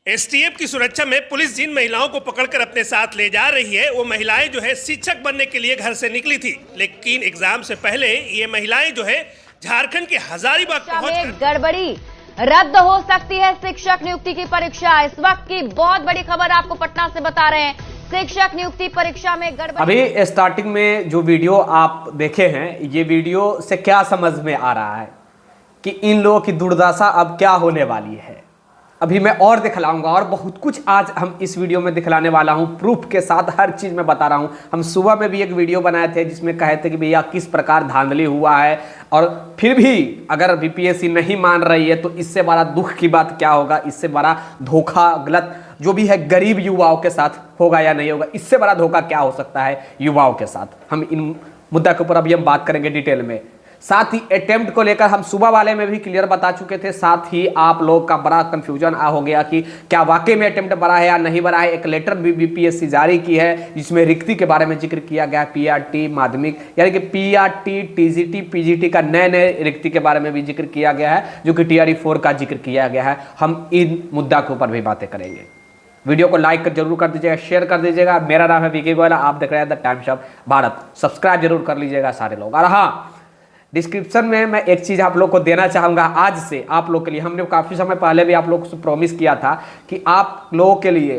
STF की सुरक्षा में पुलिस जिन महिलाओं को पकड़कर अपने साथ ले जा रही है, वो महिलाएं जो है शिक्षक बनने के लिए घर से निकली थी, लेकिन एग्जाम से पहले ये महिलाएं जो है झारखंड के हजारीबाग पहुंचकर गड़बड़ी रद्द हो सकती है। शिक्षक नियुक्ति की परीक्षा, इस वक्त की बहुत बड़ी खबर आपको पटना से बता रहे हैं। शिक्षक नियुक्ति परीक्षा में गड़बड़ी। अभी स्टार्टिंग में जो वीडियो आप देखे हैं, ये वीडियो से क्या समझ में आ रहा है कि इन लोगों की दुर्दशा अब क्या होने वाली है। अभी मैं और दिखलाऊंगा और बहुत कुछ आज हम इस वीडियो में दिखलाने वाला हूं, प्रूफ के साथ हर चीज़ मैं बता रहा हूं। हम सुबह में भी एक वीडियो बनाए थे जिसमें कहे थे कि भैया किस प्रकार धांधली हुआ है, और फिर भी अगर बीपीएससी नहीं मान रही है तो इससे बड़ा दुख की बात क्या होगा, इससे बड़ा धोखा गलत जो भी है गरीब युवाओं के साथ होगा या नहीं होगा, इससे बड़ा धोखा क्या हो सकता है युवाओं के साथ। हम इन मुद्दा के ऊपर अभी हम बात करेंगे डिटेल में। साथ ही अटेम्प्ट को लेकर हम सुबह वाले में भी क्लियर बता चुके थे। साथ ही आप लोग का बड़ा कंफ्यूजन हो गया कि क्या वाकई में अटेम्प्ट बड़ा है या नहीं बड़ा है। एक लेटर भी बीपीएससी जारी की है जिसमें रिक्ति के बारे में जिक्र किया गया, पीआरटी माध्यमिक यानी कि पीआरटी टीजीटी पीजीटी का नए नए रिक्ति के बारे में भी जिक्र किया गया है, जो कि टीआरई 4 का जिक्र किया गया है। हम इन मुद्दा के ऊपर भी बातें करेंगे। वीडियो को लाइक जरूर कर दीजिएगा, शेयर कर दीजिएगा। मेरा नाम है विकी गोयल, आप देख रहे हैं the times of Bharat. Subscribe जरूर कर लीजिएगा सारे लोग। और हाँ, डिस्क्रिप्शन में मैं एक चीज़ आप लोग को देना चाहूँगा आज से आप लोग के लिए। हमने काफ़ी समय पहले भी आप लोग को प्रॉमिस किया था कि आप लोगों के लिए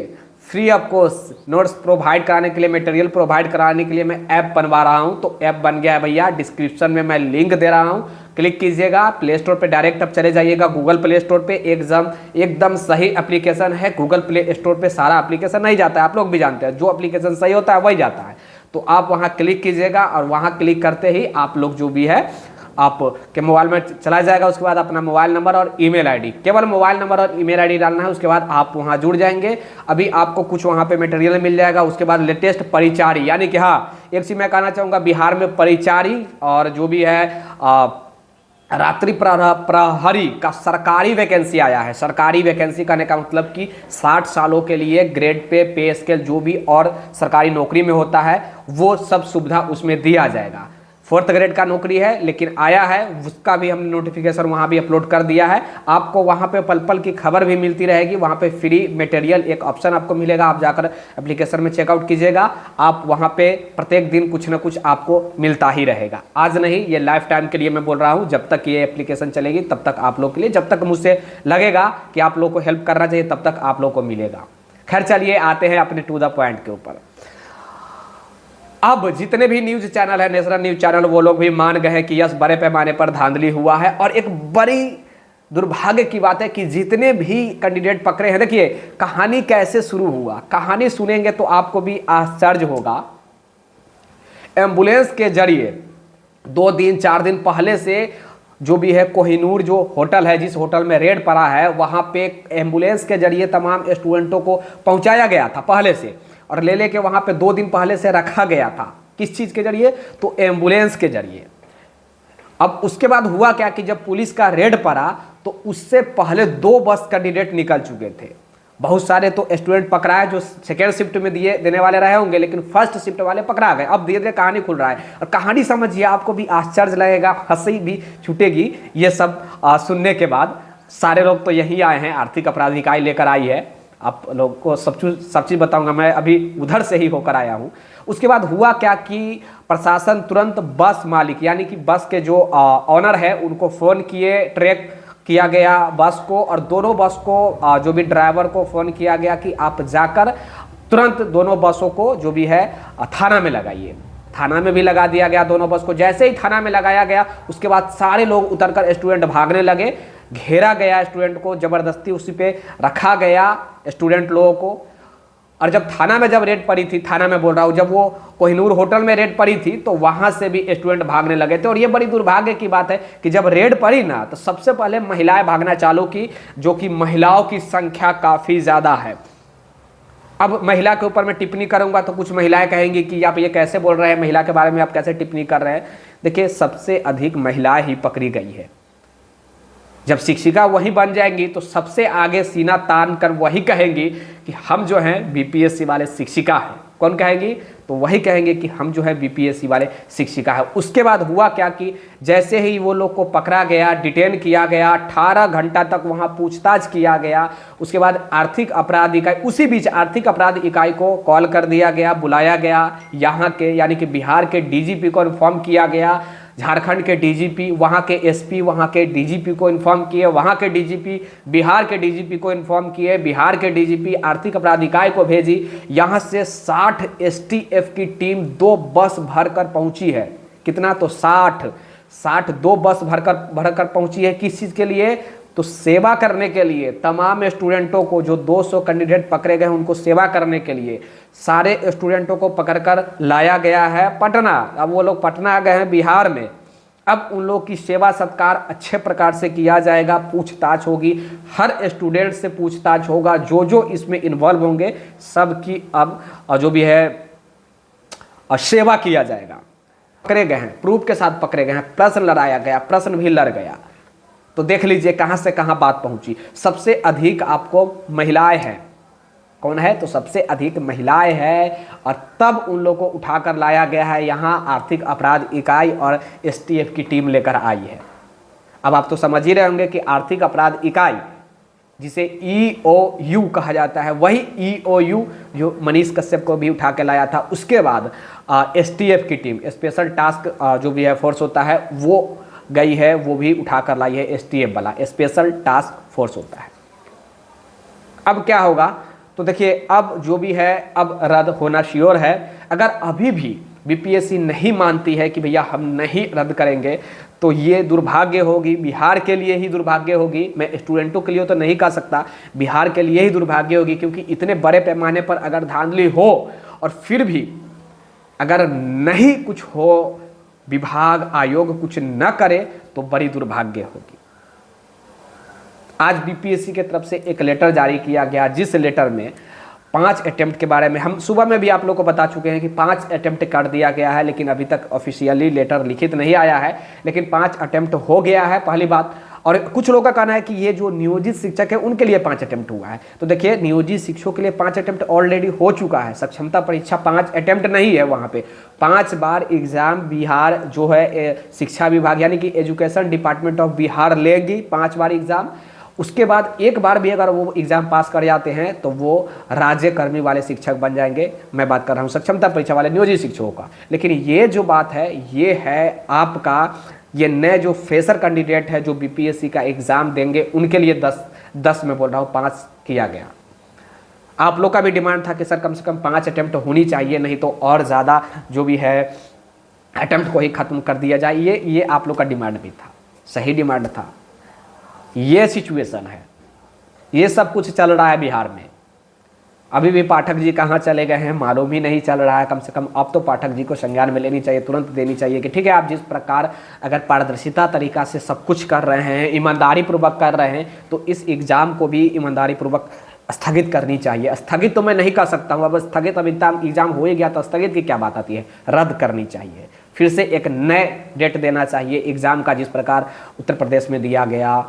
free of cost notes provide कराने के लिए, मटेरियल प्रोवाइड कराने के लिए मैं ऐप बनवा रहा हूँ। तो ऐप बन गया है भैया, डिस्क्रिप्शन में मैं लिंक दे रहा हूँ, क्लिक कीजिएगा। प्ले स्टोर पे डायरेक्ट अब चले जाइएगा, गूगल प्ले स्टोर पे एकदम सही एप्लीकेशन है। गूगल प्ले स्टोर पे सारा एप्लीकेशन नहीं जाता है, आप लोग भी जानते हैं, जो एप्लीकेशन सही होता है वही जाता है। तो आप वहाँ क्लिक कीजिएगा और वहाँ क्लिक करते ही आप लोग जो भी है आपके मोबाइल में चला जाएगा। उसके बाद अपना मोबाइल नंबर और ईमेल आईडी, केवल मोबाइल नंबर और ईमेल आईडी डालना है। उसके बाद आप वहाँ जुड़ जाएंगे। अभी आपको कुछ वहाँ पे मटेरियल मिल जाएगा। उसके बाद लेटेस्ट परिचारी, यानी कि हाँ, एक चीज़ मैं कहना चाहूँगा, बिहार में परिचारी और जो भी है रात्रि प्रहरी का सरकारी वैकेंसी आया है। सरकारी वैकेंसी कहने का मतलब कि 60 सालों के लिए ग्रेड पे स्केल जो भी और सरकारी नौकरी में होता है वो सब सुविधा उसमें दिया जाएगा। 4th ग्रेड का नौकरी है लेकिन आया है, उसका भी हमने नोटिफिकेशन वहाँ भी अपलोड कर दिया है। आपको वहाँ पे पल पल की खबर भी मिलती रहेगी। वहाँ पे फ्री मटेरियल एक ऑप्शन आपको मिलेगा, आप जाकर एप्लीकेशन में चेकआउट कीजिएगा। आप वहाँ पे प्रत्येक दिन कुछ ना कुछ आपको मिलता ही रहेगा। आज नहीं, ये लाइफ टाइम के लिए मैं बोल रहा हूँ। जब तक ये एप्लीकेशन चलेगी तब तक आप लोग के लिए, जब तक मुझसे लगेगा कि आप लोग को हेल्प करना चाहिए तब तक आप लोग को मिलेगा। खैर चलिए आते हैं अपने टू द पॉइंट के ऊपर। अब जितने भी न्यूज चैनल है, नेशनल न्यूज चैनल, वो लोग भी मान गए हैं कि यस बड़े पैमाने पर धांधली हुआ है। और एक बड़ी दुर्भाग्य की बात है कि जितने भी कैंडिडेट पकड़े हैं, देखिए कहानी कैसे शुरू हुआ, कहानी सुनेंगे तो आपको भी आश्चर्य होगा। एम्बुलेंस के जरिए 2 दिन 4 दिन पहले से जो भी है कोहिनूर जो होटल है, जिस होटल में रेड पड़ा है, वहां पे एम्बुलेंस के जरिए तमाम स्टूडेंटों को पहुंचाया गया था पहले से, और ले लेके वहां पे 2 दिन पहले से रखा गया था। किस चीज के जरिए? तो एम्बुलेंस के जरिए। अब उसके बाद हुआ क्या कि जब पुलिस का रेड पड़ा तो उससे पहले 2 बस कैंडिडेट निकल चुके थे। बहुत सारे तो स्टूडेंट पकड़ाए जो सेकेंड शिफ्ट में देने वाले रहे होंगे, लेकिन फर्स्ट शिफ्ट वाले पकड़ा गए। अब धीरे धीरे कहानी खुल रहा है और कहानी समझिए, आपको भी आश्चर्य लगेगा, हंसी भी छूटेगी ये सब सुनने के बाद। सारे लोग तो यही आए हैं, आर्थिक अपराध इकाई लेकर आई है। आप लोग को सब चीज़ बताऊंगा, मैं अभी उधर से ही होकर आया हूँ। उसके बाद हुआ क्या कि प्रशासन तुरंत बस मालिक यानी कि बस के जो ऑनर है उनको फ़ोन किए, ट्रैक किया गया बस को, और दोनों बस को जो भी ड्राइवर को फ़ोन किया गया कि आप जाकर तुरंत दोनों बसों को जो भी है थाना में लगाइए। थाना में भी लगा दिया गया दोनों बस को। जैसे ही थाना में लगाया गया उसके बाद सारे लोग उतरकर स्टूडेंट भागने लगे, घेरा गया स्टूडेंट को, ज़बरदस्ती उसी पे रखा गया स्टूडेंट लोगों को। और जब थाना में रेड पड़ी थी, थाना में बोल रहा हूँ, जब वो कोहिनूर होटल में रेड पड़ी थी तो वहाँ से भी स्टूडेंट भागने लगे थे। और ये बड़ी दुर्भाग्य की बात है कि जब रेड पड़ी ना तो सबसे पहले महिलाएं भागना चालू की, जो कि महिलाओं की संख्या काफ़ी ज़्यादा है। अब महिला के ऊपर मैं टिप्पणी करूंगा तो कुछ महिलाएं कहेंगी कि आप ये कैसे बोल रहे हैं, महिला के बारे में आप कैसे टिप्पणी कर रहे हैं। देखिए, सबसे अधिक महिलाएं ही पकड़ी गई है। जब शिक्षिका वही बन जाएंगी तो सबसे आगे सीना तान कर वही कहेंगी कि हम जो हैं बीपीएससी वाले शिक्षिका हैं। कौन कहेगी? तो वही कहेंगे कि हम जो है बीपीएससी वाले शिक्षिका है। उसके बाद हुआ क्या कि जैसे ही वो लोग को पकड़ा गया, डिटेन किया गया, 18 घंटा तक वहाँ पूछताछ किया गया, उसके बाद आर्थिक अपराध इकाई, उसी बीच आर्थिक अपराध इकाई को कॉल कर दिया गया, बुलाया गया, यहाँ के यानी कि बिहार के डीजीपी को इन्फॉर्म किया गया, झारखंड के डीजीपी, वहाँ के एसपी, वहाँ के डीजीपी को इन्फॉर्म किए, वहाँ के डीजीपी बिहार के डीजीपी को इन्फॉर्म किए, बिहार के डीजीपी आर्थिक अपराध इकाई को भेजी। यहाँ से 60 एसटीएफ की टीम 2 बस भरकर पहुँची है। कितना? तो 60 2 बस भरकर पहुँची है। किस चीज़ के लिए? तो सेवा करने के लिए। तमाम स्टूडेंटों को, जो 200 कैंडिडेट पकड़े गए उनको सेवा करने के लिए सारे स्टूडेंटों को पकड़कर लाया गया है पटना। अब वो लोग पटना आ गए हैं बिहार में। अब उन लोग की सेवा सत्कार अच्छे प्रकार से किया जाएगा, पूछताछ होगी, हर स्टूडेंट से पूछताछ होगा, जो इसमें इन्वॉल्व होंगे सबकी अब जो भी है सेवा किया जाएगा। पकड़े गए हैं, प्रूफ के साथ पकड़े गए हैं, प्रश्न लड़ाया गया, प्रश्न भी लड़ गया। तो देख लीजिए कहां से कहां बात पहुंची। सबसे अधिक आपको महिलाएं हैं। कौन है? तो सबसे अधिक महिलाएं हैं, और तब उन लोगों को उठाकर लाया गया है यहाँ। आर्थिक अपराध इकाई और एसटीएफ की टीम लेकर आई है। अब आप तो समझ ही रहे होंगे कि आर्थिक अपराध इकाई, जिसे ईओयू कहा जाता है, वही ईओयू जो मनीष कश्यप को भी उठा के लाया था। उसके बाद एसटीएफ की टीम, स्पेशल टास्क जो भी है फोर्स होता है, वो गई है, वो भी उठाकर लाई है। एसटीएफ वाला स्पेशल टास्क फोर्स होता है। अब क्या होगा? तो देखिए, अब जो भी है अब रद्द होना श्योर है। अगर अभी भी बीपीएससी नहीं मानती है कि भैया हम नहीं रद्द करेंगे, तो ये दुर्भाग्य होगी, बिहार के लिए ही दुर्भाग्य होगी। मैं स्टूडेंटों के लिए तो नहीं कह सकता, बिहार के लिए ही दुर्भाग्य होगी, क्योंकि इतने बड़े पैमाने पर अगर धांधली हो और फिर भी अगर नहीं कुछ हो, विभाग आयोग कुछ न करे, तो बड़ी दुर्भाग्य होगी। आज बीपीएससी की तरफ से एक लेटर जारी किया गया, जिस लेटर में 5 अटेम्प्ट के बारे में हम सुबह में भी आप लोग को बता चुके हैं कि 5 अटेम्प्ट कर दिया गया है, लेकिन अभी तक ऑफिशियली लेटर लिखित नहीं आया है, लेकिन 5 अटेम्प्ट हो गया है, पहली बात। और कुछ लोगों का कहना है कि ये जो नियोजित शिक्षक है उनके लिए 5 अटेम्प्ट हुआ है। तो देखिए, नियोजित शिक्षकों के लिए 5 अटेम्प्ट ऑलरेडी हो चुका है। सक्षमता परीक्षा 5 अटेम्प्ट नहीं है, वहाँ पे 5 बार एग्जाम बिहार जो है शिक्षा विभाग यानी कि एजुकेशन डिपार्टमेंट ऑफ बिहार लेगी 5 बार एग्जाम। उसके बाद एक बार भी अगर वो एग्जाम पास कर जाते हैं तो वो राज्यकर्मी वाले शिक्षक बन जाएंगे। मैं बात कर रहा हूँ सक्षमता परीक्षा वाले नियोजित शिक्षकों का। लेकिन ये जो बात है, ये है आपका ये नए जो फ्रेशर कैंडिडेट है जो बीपीएससी का एग्जाम देंगे, उनके लिए 10 में बोल रहा हूँ 5 किया गया। आप लोग का भी डिमांड था कि सर कम से कम 5 अटेम्प्ट होनी चाहिए, नहीं तो और ज़्यादा जो भी है अटेम्प्ट को ही ख़त्म कर दिया जाए। ये आप लोग का डिमांड भी था, सही डिमांड था। ये सिचुएशन है, ये सब कुछ चल रहा है बिहार में। अभी भी पाठक जी कहाँ चले गए हैं मालूम ही नहीं चल रहा है। कम से कम अब तो पाठक जी को संज्ञान में लेनी चाहिए, तुरंत देनी चाहिए कि ठीक है, आप जिस प्रकार अगर पारदर्शिता तरीका से सब कुछ कर रहे हैं, ईमानदारी पूर्वक कर रहे हैं, तो इस एग्ज़ाम को भी ईमानदारी पूर्वक स्थगित करनी चाहिए। स्थगित तो मैं नहीं कर सकता हूँ, अब स्थगित अब एग्जाम हो ही गया तो स्थगित की क्या बात आती है, रद्द करनी चाहिए। फिर से एक नए डेट देना चाहिए एग्ज़ाम का, जिस प्रकार उत्तर प्रदेश में दिया गया,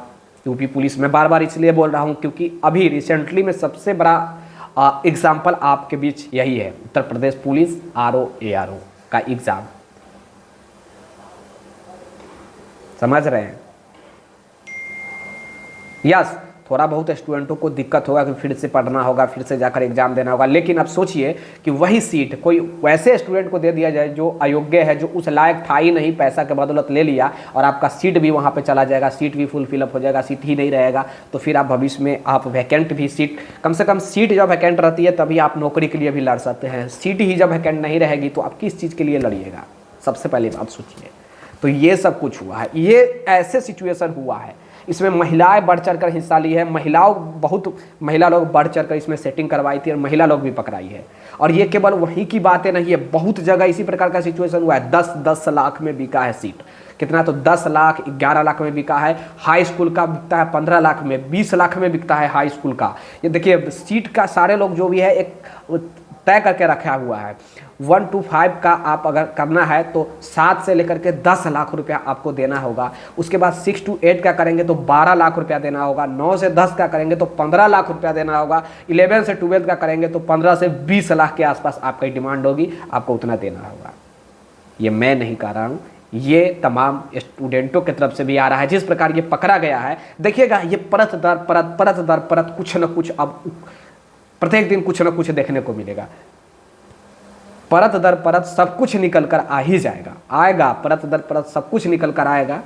यूपी पुलिस में। बार बार इसलिए बोल रहा हूँ क्योंकि अभी रिसेंटली में सबसे बड़ा एग्जाम्पल आपके बीच यही है, Uttar Pradesh police RO ARO का एग्जाम। समझ रहे हैं? यस, थोड़ा बहुत स्टूडेंटों को दिक्कत होगा कि फिर से पढ़ना होगा, फिर से जाकर एग्जाम देना होगा। लेकिन अब सोचिए कि वही सीट कोई वैसे स्टूडेंट को दे दिया जाए जो अयोग्य है, जो उस लायक था ही नहीं, पैसा के बदौलत ले लिया, और आपका सीट भी वहाँ पे चला जाएगा, सीट भी फुल फिलअप हो जाएगा, सीट ही नहीं रहेगा। तो फिर आप भविष्य में आप वैकेंट भी सीट, कम से कम सीट जब वैकेंट रहती है तभी आप नौकरी के लिए भी लड़ सकते हैं। सीट ही जब वैकेंट नहीं रहेगी तो आप किस चीज़ के लिए लड़िएगा? सबसे पहले बात सोचिए। तो ये सब कुछ हुआ है, ये ऐसे सिचुएशन हुआ है। इसमें महिलाएं बढ़ चढ़ कर हिस्सा ली है, महिला लोग बढ़ चढ़ कर इसमें सेटिंग करवाई थी और महिला लोग भी पकड़ाई है। और ये केवल वहीं की बातें नहीं है, बहुत जगह इसी प्रकार का सिचुएशन हुआ है। 10 लाख में बिका है सीट, कितना? तो 10 लाख 11 लाख में बिका है। हाई स्कूल का बिकता है 15 लाख में, 20 लाख में बिकता है हाई स्कूल का। ये देखिए सीट का सारे लोग जो भी है एक तय करके रखा हुआ है। 1 to 5 का आप अगर करना है तो 7 से लेकर के 10 लाख रुपया आपको देना होगा। उसके बाद 6 to 8 का करेंगे तो 12 लाख रुपया देना होगा। 9 से 10 का करेंगे तो 15 लाख रुपया देना होगा। 11 से 12 का करेंगे तो 15 से 20 लाख के आसपास आपकी डिमांड होगी, आपको उतना देना होगा। ये मैं नहीं कह रहा हूँ, ये तमाम स्टूडेंटों की तरफ से भी आ रहा है। जिस प्रकार ये पकड़ा गया है, देखिएगा ये परत दर परत कुछ न कुछ अब प्रत्येक दिन कुछ न कुछ देखने को मिलेगा। परत दर परत सब कुछ निकल कर आ ही आएगा, परत दर परत सब कुछ निकल कर आएगा।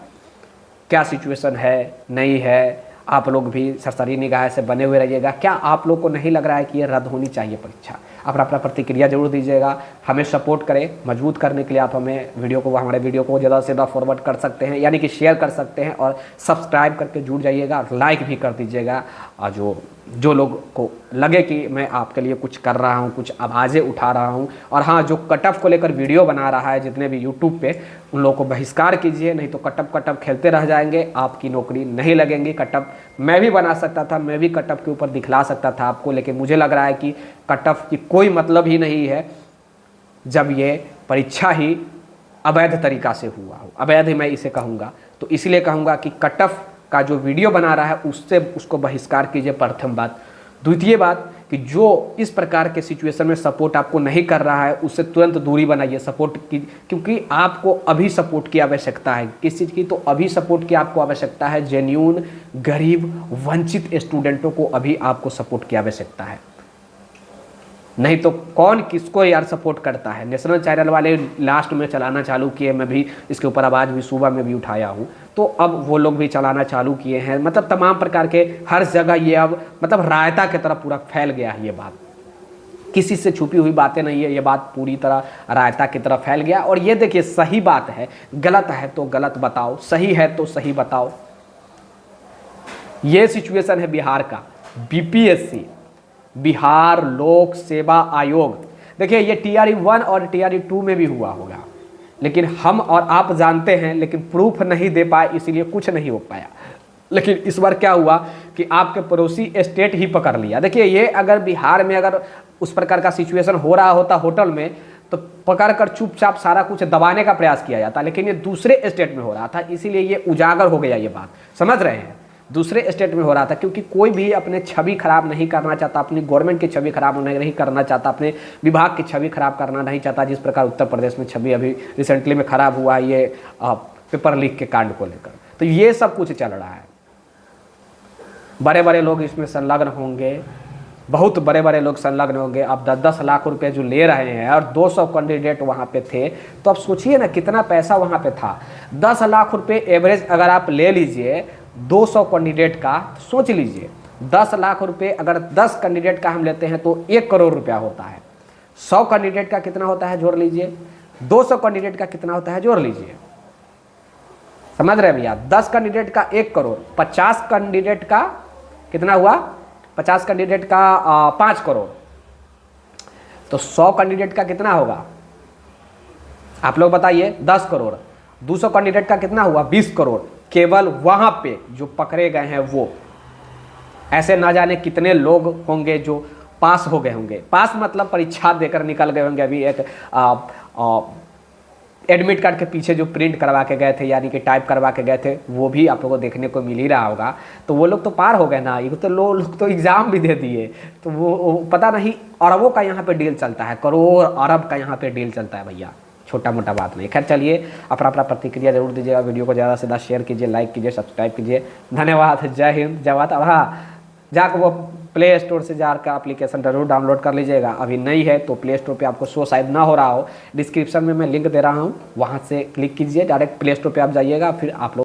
क्या सिचुएशन है, नहीं है, आप लोग भी सरसरी निगाह से बने हुए रहिएगा। क्या आप लोग को नहीं लग रहा है कि ये रद्द होनी चाहिए परीक्षा? अपना प्रतिक्रिया जरूर दीजिएगा। हमें सपोर्ट करें, मजबूत करने के लिए आप हमें हमारे वीडियो को ज़्यादा से ज़्यादा फॉरवर्ड कर सकते हैं, यानी कि शेयर कर सकते हैं, और सब्सक्राइब करके जुड़ जाइएगा और लाइक भी कर दीजिएगा। और जो लोग को लगे कि मैं आपके लिए कुछ कर रहा हूँ, कुछ आवाज़ें उठा रहा हूँ, और हाँ, जो कटअप को लेकर वीडियो बना रहा है जितने भी यूट्यूब पे, उन लोगों को बहिष्कार कीजिए, नहीं तो कटअप खेलते रह जाएंगे, आपकी नौकरी नहीं लगेंगी। कटअप मैं भी बना सकता था, मैं भी कटअप के ऊपर दिखला सकता था आपको, लेकिन मुझे लग रहा है कि कटअप की कोई मतलब ही नहीं है जब ये परीक्षा ही अवैध तरीका से हुआ हो। अवैध ही मैं इसे कहूँगा, तो इसलिए कहूँगा कि कटअप का जो वीडियो बना रहा है उसको बहिष्कार कीजिए, प्रथम बात। द्वितीय बात कि जो इस प्रकार के सिचुएशन में सपोर्ट आपको नहीं कर रहा है उससे तुरंत दूरी बनाइए सपोर्ट की, क्योंकि आपको अभी सपोर्ट की आवश्यकता है। किस चीज़ की? तो अभी सपोर्ट की आपको आवश्यकता है, जेन्युइन गरीब वंचित स्टूडेंटों को अभी आपको सपोर्ट की आवश्यकता है। नहीं तो कौन किसको यार सपोर्ट करता है? नेशनल चैनल वाले लास्ट में चलाना चालू किए, मैं भी इसके ऊपर आवाज़ भी सुबह में भी उठाया हूँ, तो अब वो लोग भी चलाना चालू किए हैं। मतलब तमाम प्रकार के हर जगह ये अब मतलब रायता की तरह पूरा फैल गया है। ये बात किसी से छुपी हुई बातें नहीं है, ये बात पूरी तरह रायता की तरह फैल गया। और ये देखिए, सही बात है, गलत है तो गलत बताओ, सही है तो सही बताओ। ये सिचुएशन है बिहार का। बीपीएससी, बिहार लोक सेवा आयोग, देखिए ये TRE 1 और TRE 2 में भी हुआ होगा, लेकिन हम और आप जानते हैं, लेकिन प्रूफ नहीं दे पाए, इसीलिए कुछ नहीं हो पाया। लेकिन इस बार क्या हुआ कि आपके पड़ोसी स्टेट ही पकड़ लिया। देखिए ये अगर बिहार में अगर उस प्रकार का सिचुएशन हो रहा होता होटल में, तो पकड़ कर चुपचाप सारा कुछ दबाने का प्रयास किया जाता, लेकिन ये दूसरे स्टेट में हो रहा था, इसीलिए ये उजागर हो गया। ये बात समझ रहे हैं? दूसरे स्टेट में हो रहा था, क्योंकि कोई भी अपने छवि खराब नहीं करना चाहता, अपनी गवर्नमेंट की छवि खराब नहीं करना चाहता, अपने विभाग की छवि खराब करना नहीं चाहता। जिस प्रकार उत्तर प्रदेश में छवि अभी रिसेंटली में खराब हुआ है, ये पेपर लीक के कांड को लेकर, तो ये सब कुछ चल रहा है। बड़े बड़े लोग इसमें संलग्न होंगे, बहुत बड़े बड़े लोग संलग्न होंगे। अब 10-10 लाख रुपए जो ले रहे हैं, और 200 कैंडिडेट वहाँ पे थे, तो अब सोचिए ना कितना पैसा वहाँ पे था। 10 लाख रुपए एवरेज अगर आप ले लीजिए 200 कैंडिडेट का, सोच लीजिए 10 लाख रुपए अगर 10 कैंडिडेट का हम लेते हैं तो 1 करोड़ रुपया होता है। 100 कैंडिडेट का कितना होता है जोड़ लीजिए, 200 कैंडिडेट का कितना होता है जोड़ लीजिए। समझ रहे भैया? 10 कैंडिडेट का 1 करोड़, 50 कैंडिडेट का कितना हुआ? 50 कैंडिडेट का 5 करोड़, तो 100 कैंडिडेट का कितना होगा आप लोग बताइए? 10 करोड़। 200 कैंडिडेट का कितना हुआ? 20 करोड़। केवल वहाँ पे जो पकड़े गए हैं वो, ऐसे ना जाने कितने लोग होंगे जो पास हो गए होंगे। पास मतलब परीक्षा देकर निकल गए होंगे। अभी एक एडमिट कार्ड के पीछे जो प्रिंट करवा के गए थे, यानी कि टाइप करवा के गए थे, वो भी आप लोगों को देखने को मिल ही रहा होगा। तो वो लोग तो पार हो गए ना, ये तो लोग तो एग्ज़ाम भी दे दिए। तो वो पता नहीं, अरबों का यहाँ पे डील चलता है, करोड़ अरब का यहाँ पे डील चलता है भैया, छोटा मोटा बात नहीं। खैर चलिए, अपना प्रतिक्रिया जरूर दीजिएगा, वीडियो को ज़्यादा से ज़्यादा शेयर कीजिए, लाइक कीजिए, सब्सक्राइब कीजिए। धन्यवाद, जय हिंद, जय भारत। और हाँ, जाकर वो प्ले स्टोर से जाकर एप्लीकेशन जरूर डाउनलोड कर लीजिएगा। अभी नहीं है तो प्ले स्टोर पे आपको शो शायद ना हो रहा हो, डिस्क्रिप्शन में मैं लिंक दे रहा हूँ, वहाँ से क्लिक कीजिए, डायरेक्ट प्ले स्टोर पे आप जाइएगा, फिर आप लोग